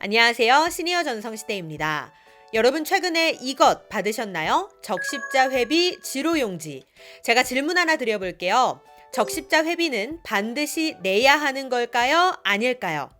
안녕하세요. 시니어 전성시대입니다. 여러분 최근에 이것 받으셨나요? 적십자 회비 지로용지. 제가 질문 하나 드려볼게요. 적십자 회비는 반드시 내야 하는 걸까요? 아닐까요?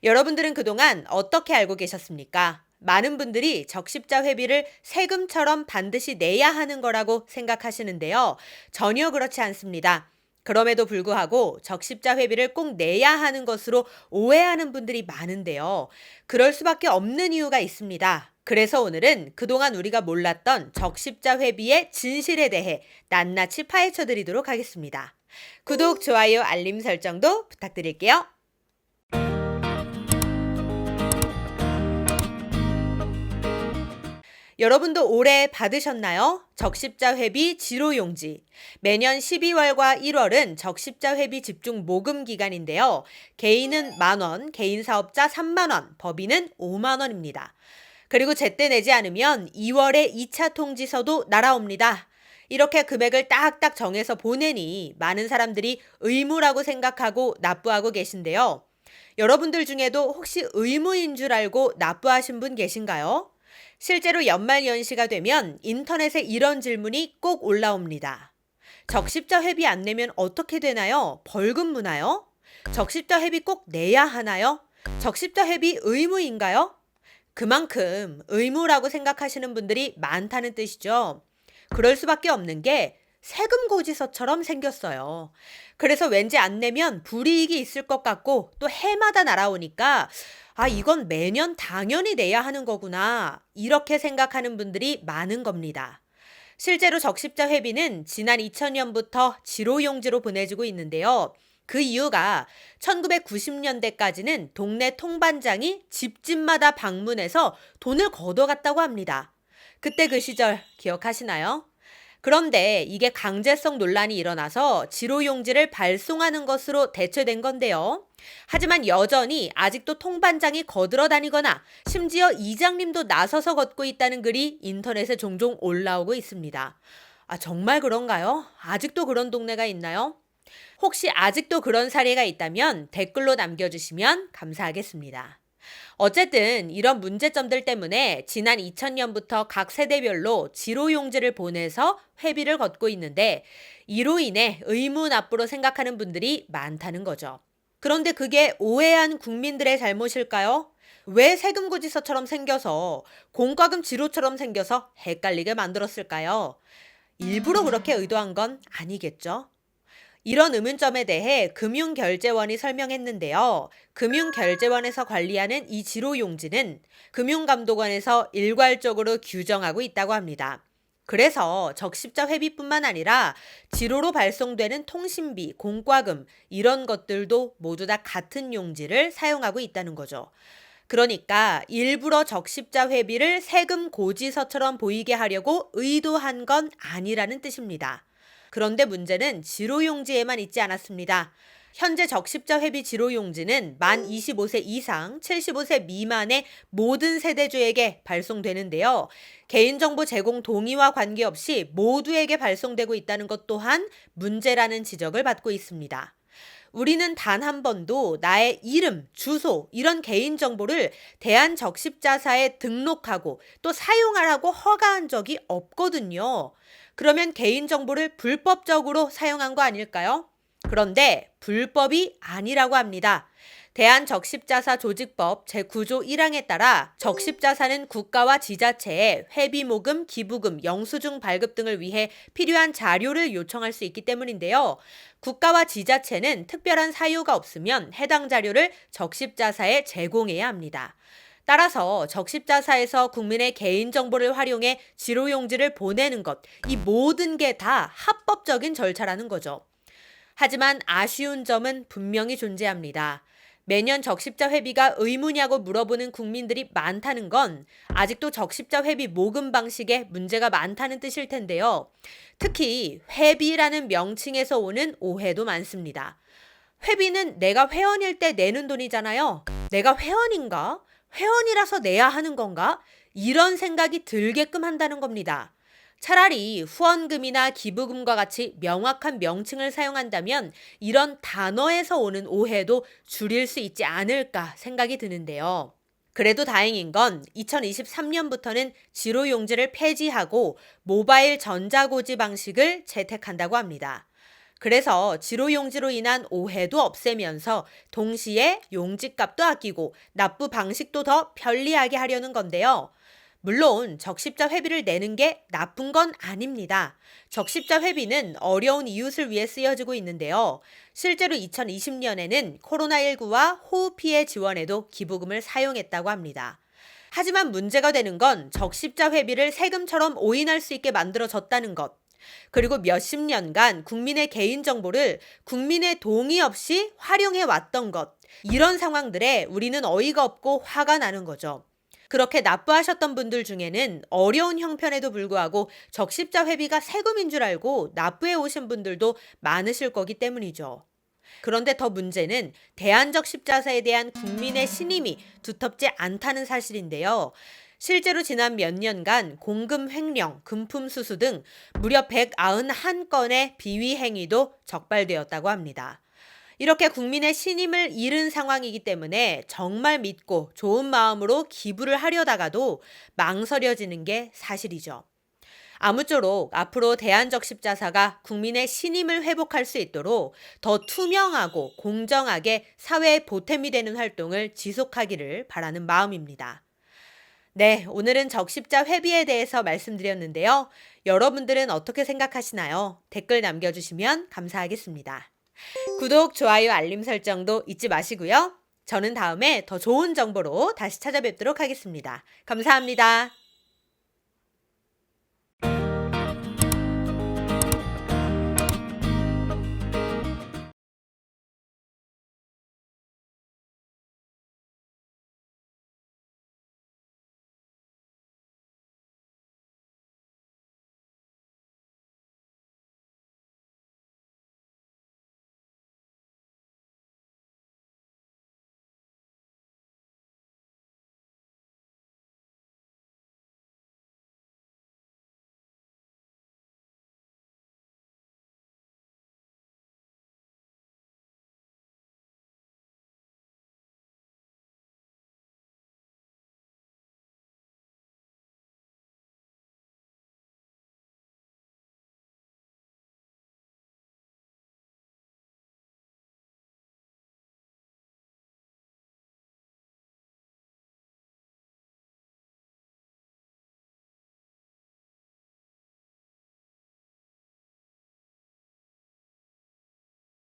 여러분들은 그동안 어떻게 알고 계셨습니까? 많은 분들이 적십자 회비를 세금처럼 반드시 내야 하는 거라고 생각하시는데요. 전혀 그렇지 않습니다. 그럼에도 불구하고 적십자 회비를 꼭 내야 하는 것으로 오해하는 분들이 많은데요. 그럴 수밖에 없는 이유가 있습니다. 그래서 오늘은 그동안 우리가 몰랐던 적십자 회비의 진실에 대해 낱낱이 파헤쳐 드리도록 하겠습니다. 구독, 좋아요, 알림 설정도 부탁드릴게요. 여러분도 올해 받으셨나요? 적십자 회비 지로용지. 매년 12월과 1월은 적십자 회비 집중 모금 기간인데요. 개인은 만원, 개인 사업자 3만원, 법인은 5만원입니다. 그리고 제때 내지 않으면 2월에 2차 통지서도 날아옵니다. 이렇게 금액을 딱딱 정해서 보내니 많은 사람들이 의무라고 생각하고 납부하고 계신데요. 여러분들 중에도 혹시 의무인 줄 알고 납부하신 분 계신가요? 실제로 연말연시가 되면 인터넷에 이런 질문이 꼭 올라옵니다. 적십자 회비 안 내면 어떻게 되나요? 벌금 무나요? 적십자 회비 꼭 내야 하나요? 적십자 회비 의무인가요? 그만큼 의무라고 생각하시는 분들이 많다는 뜻이죠. 그럴 수밖에 없는 게 세금 고지서처럼 생겼어요. 그래서 왠지 안 내면 불이익이 있을 것 같고 또 해마다 날아오니까 이건 매년 당연히 내야 하는 거구나. 이렇게 생각하는 분들이 많은 겁니다. 실제로 적십자 회비는 지난 2000년부터 지로용지로 보내지고 있는데요. 그 이유가 1990년대까지는 동네 통반장이 집집마다 방문해서 돈을 걷어갔다고 합니다. 그때 그 시절 기억하시나요? 그런데 이게 강제성 논란이 일어나서 지로용지를 발송하는 것으로 대체된 건데요. 하지만 여전히 아직도 통반장이 거들어 다니거나 심지어 이장님도 나서서 걷고 있다는 글이 인터넷에 종종 올라오고 있습니다. 정말 그런가요? 아직도 그런 동네가 있나요? 혹시 아직도 그런 사례가 있다면 댓글로 남겨주시면 감사하겠습니다. 어쨌든 이런 문제점들 때문에 지난 2000년부터 각 세대별로 지로용지를 보내서 회비를 걷고 있는데 이로 인해 의무 납부로 생각하는 분들이 많다는 거죠. 그런데 그게 오해한 국민들의 잘못일까요? 왜 세금고지서처럼 생겨서 공과금 지로처럼 생겨서 헷갈리게 만들었을까요? 일부러 그렇게 의도한 건 아니겠죠? 이런 의문점에 대해 금융결제원이 설명했는데요. 금융결제원에서 관리하는 이 지로용지는 금융감독원에서 일괄적으로 규정하고 있다고 합니다. 그래서 적십자 회비뿐만 아니라 지로로 발송되는 통신비, 공과금 이런 것들도 모두 다 같은 용지를 사용하고 있다는 거죠. 그러니까 일부러 적십자 회비를 세금 고지서처럼 보이게 하려고 의도한 건 아니라는 뜻입니다. 그런데 문제는 지로용지에만 있지 않았습니다. 현재 적십자 회비 지로용지는 만 25세 이상, 75세 미만의 모든 세대주에게 발송되는데요. 개인정보 제공 동의와 관계없이 모두에게 발송되고 있다는 것 또한 문제라는 지적을 받고 있습니다. 우리는 단 한 번도 나의 이름, 주소 이런 개인정보를 대한적십자사에 등록하고 또 사용하라고 허가한 적이 없거든요. 그러면 개인정보를 불법적으로 사용한 거 아닐까요? 그런데 불법이 아니라고 합니다. 대한적십자사 조직법 제9조 1항에 따라 적십자사는 국가와 지자체에 회비모금, 기부금, 영수증 발급 등을 위해 필요한 자료를 요청할 수 있기 때문인데요. 국가와 지자체는 특별한 사유가 없으면 해당 자료를 적십자사에 제공해야 합니다. 따라서 적십자사에서 국민의 개인정보를 활용해 지로용지를 보내는 것, 이 모든 게 다 합법적인 절차라는 거죠. 하지만 아쉬운 점은 분명히 존재합니다. 매년 적십자 회비가 의무냐고 물어보는 국민들이 많다는 건 아직도 적십자 회비 모금 방식에 문제가 많다는 뜻일 텐데요. 특히 회비라는 명칭에서 오는 오해도 많습니다. 회비는 내가 회원일 때 내는 돈이잖아요. 내가 회원인가? 회원이라서 내야 하는 건가? 이런 생각이 들게끔 한다는 겁니다. 차라리 후원금이나 기부금과 같이 명확한 명칭을 사용한다면 이런 단어에서 오는 오해도 줄일 수 있지 않을까 생각이 드는데요. 그래도 다행인 건 2023년부터는 지로용지를 폐지하고 모바일 전자고지 방식을 채택한다고 합니다. 그래서 지로용지로 인한 오해도 없애면서 동시에 용지값도 아끼고 납부 방식도 더 편리하게 하려는 건데요. 물론 적십자 회비를 내는 게 나쁜 건 아닙니다. 적십자 회비는 어려운 이웃을 위해 쓰여지고 있는데요. 실제로 2020년에는 코로나19와 호우 피해 지원에도 기부금을 사용했다고 합니다. 하지만 문제가 되는 건 적십자 회비를 세금처럼 오인할 수 있게 만들어졌다는 것. 그리고 몇십 년간 국민의 개인정보를 국민의 동의 없이 활용해 왔던 것. 이런 상황들에 우리는 어이가 없고 화가 나는 거죠. 그렇게 납부하셨던 분들 중에는 어려운 형편에도 불구하고 적십자 회비가 세금인 줄 알고 납부해 오신 분들도 많으실 거기 때문이죠. 그런데 더 문제는 대한적십자사에 대한 국민의 신임이 두텁지 않다는 사실인데요. 실제로 지난 몇 년간 공금 횡령, 금품 수수 등 무려 191건의 비위 행위도 적발되었다고 합니다. 이렇게 국민의 신임을 잃은 상황이기 때문에 정말 믿고 좋은 마음으로 기부를 하려다가도 망설여지는 게 사실이죠. 아무쪼록 앞으로 대한적십자사가 국민의 신임을 회복할 수 있도록 더 투명하고 공정하게 사회에 보탬이 되는 활동을 지속하기를 바라는 마음입니다. 네, 오늘은 적십자 회비에 대해서 말씀드렸는데요. 여러분들은 어떻게 생각하시나요? 댓글 남겨주시면 감사하겠습니다. 구독, 좋아요, 알림 설정도 잊지 마시고요. 저는 다음에 더 좋은 정보로 다시 찾아뵙도록 하겠습니다. 감사합니다.